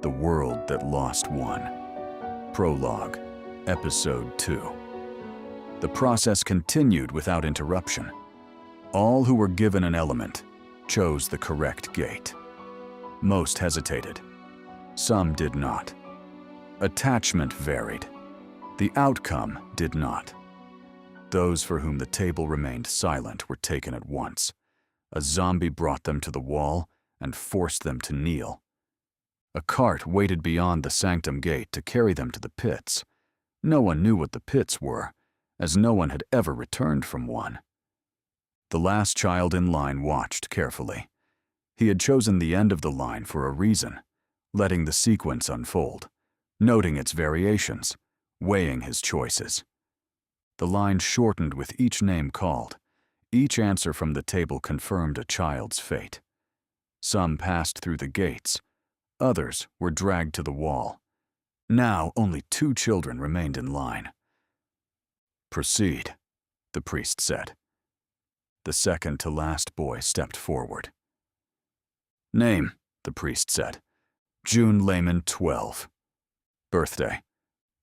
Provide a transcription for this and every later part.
The World That Lost One. Prologue, Episode 2. The process continued without interruption. All who were given an element chose the correct gate. Most hesitated. Some did not. Attachment varied. The outcome did not. Those for whom the table remained silent were taken at once. A zombie brought them to the wall and forced them to kneel. A cart waited beyond the sanctum gate to carry them to the pits. No one knew what the pits were, as no one had ever returned from one. The last child in line watched carefully. He had chosen the end of the line for a reason, letting the sequence unfold, noting its variations, weighing his choices. The line shortened with each name called. Each answer from the table confirmed a child's fate. Some passed through the gates. Others were dragged to the wall. Now only 2 children remained in line. "Proceed," the priest said. The second to last boy stepped forward. "Name," the priest said. "June Lehman, 12. Birthday,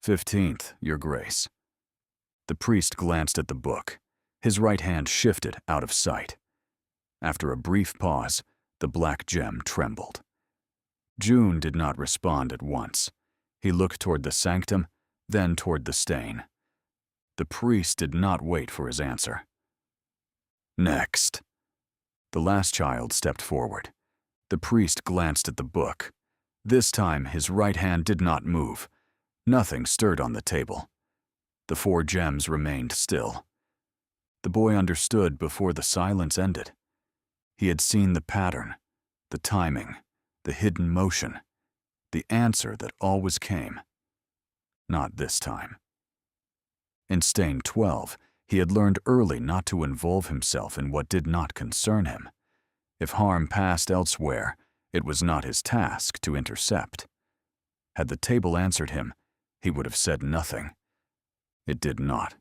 15th, Your Grace." The priest glanced at the book. His right hand shifted out of sight. After a brief pause, the black gem trembled. June did not respond at once. He looked toward the sanctum, then toward the stain. The priest did not wait for his answer. "Next." The last child stepped forward. The priest glanced at the book. This time his right hand did not move. Nothing stirred on the table. The 4 gems remained still. The boy understood before the silence ended. He had seen the pattern, the timing, the hidden motion, the answer that always came. Not this time. In stain 12, he had learned early not to involve himself in what did not concern him. If harm passed elsewhere, it was not his task to intercept. Had the table answered him, he would have said nothing. It did not.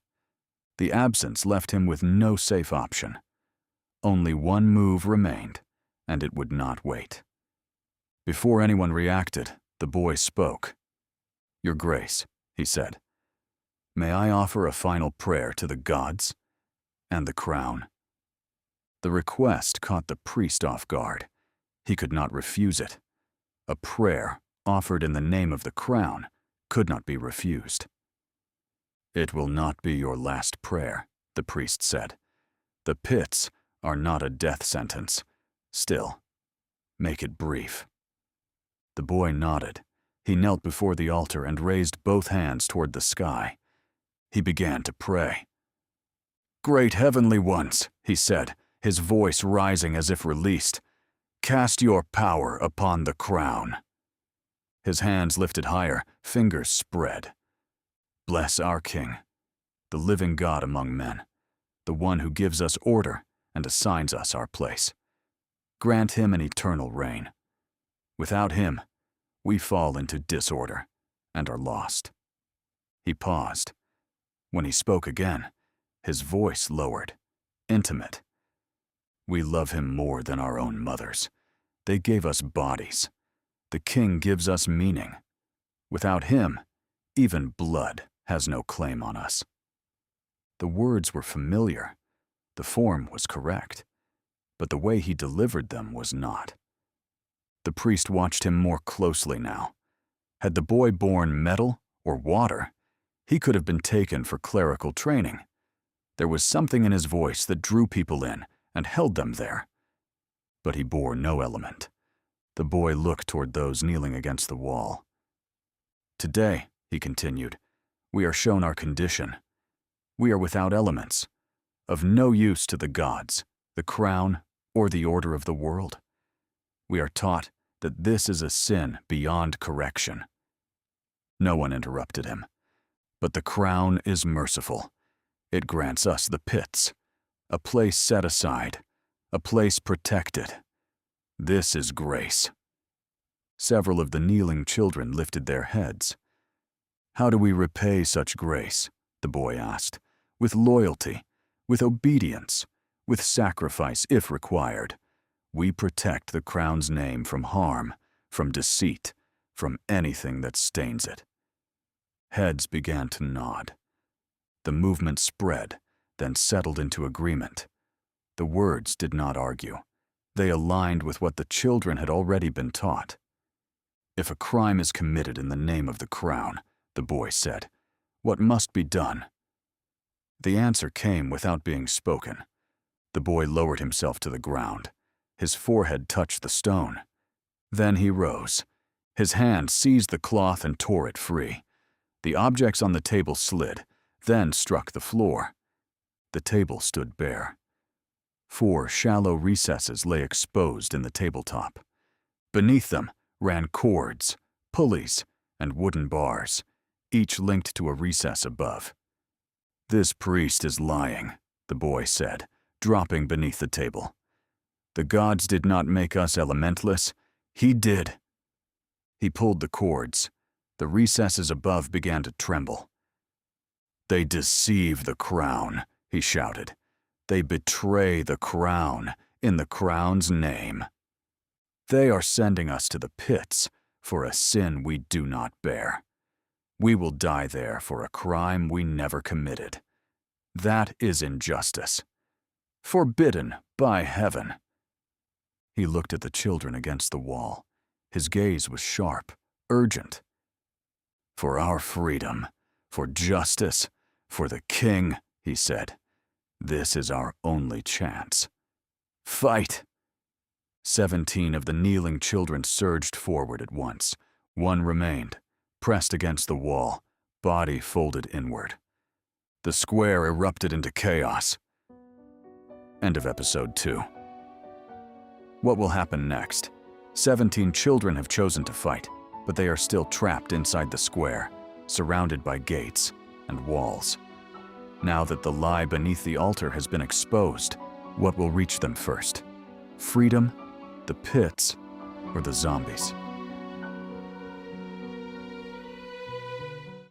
The absence left him with no safe option. Only one move remained, and it would not wait. Before anyone reacted, the boy spoke. "Your Grace," he said, "may I offer a final prayer to the gods and the crown?" The request caught the priest off guard. He could not refuse it. A prayer offered in the name of the crown could not be refused. "It will not be your last prayer," the priest said. "The pits are not a death sentence. Still, make it brief." The boy nodded. He knelt before the altar and raised both hands toward the sky. He began to pray. "Great heavenly ones," he said, his voice rising as if released, "cast your power upon the crown." His hands lifted higher, fingers spread. "Bless our King, the living God among men, the one who gives us order and assigns us our place. Grant him an eternal reign. Without him, we fall into disorder and are lost." He paused. When he spoke again, his voice lowered, intimate. "We love him more than our own mothers. They gave us bodies. The King gives us meaning. Without him, even blood has no claim on us." The words were familiar. The form was correct, but the way he delivered them was not. The priest watched him more closely now. Had the boy borne metal or water, he could have been taken for clerical training. There was something in his voice that drew people in and held them there. But he bore no element. The boy looked toward those kneeling against the wall. "Today," he continued, "we are shown our condition. We are without elements, of no use to the gods, the crown, or the order of the world. We are taught that this is a sin beyond correction." No one interrupted him. "But the crown is merciful. It grants us the pits, a place set aside, a place protected. This is grace." Several of the kneeling children lifted their heads. "How do we repay such grace?" the boy asked. "With loyalty, with obedience, with sacrifice if required. We protect the crown's name from harm, from deceit, from anything that stains it. Heads began to nod. The movement spread, then settled into agreement. The words did not argue. They aligned with what the children had already been taught. "If a crime is committed in the name of the crown," the boy said, "what must be done?" The answer came without being spoken. The boy lowered himself to the ground. His forehead touched the stone. Then he rose. His hand seized the cloth and tore it free. The objects on the table slid, then struck the floor. The table stood bare. 4 shallow recesses lay exposed in the tabletop. Beneath them ran cords, pulleys, and wooden bars, each linked to a recess above. "This priest is lying," the boy said, dropping beneath the table. "The gods did not make us elementalists. He did." He pulled the cords. The recesses above began to tremble. "They deceive the crown," he shouted. "They betray the crown in the crown's name. They are sending us to the pits for a sin we do not bear. We will die there for a crime we never committed. That is injustice. Forbidden by heaven." He looked at the children against the wall. His gaze was sharp, urgent. "For our freedom, for justice, for the king," he said, "this is our only chance. Fight!" 17 of the kneeling children surged forward at once. 1 remained, pressed against the wall, body folded inward. The square erupted into chaos. End of episode 2. What will happen next? 17 children have chosen to fight, but they are still trapped inside the square, surrounded by gates and walls. Now that the lie beneath the altar has been exposed, what will reach them first? Freedom, the pits, or the zombies?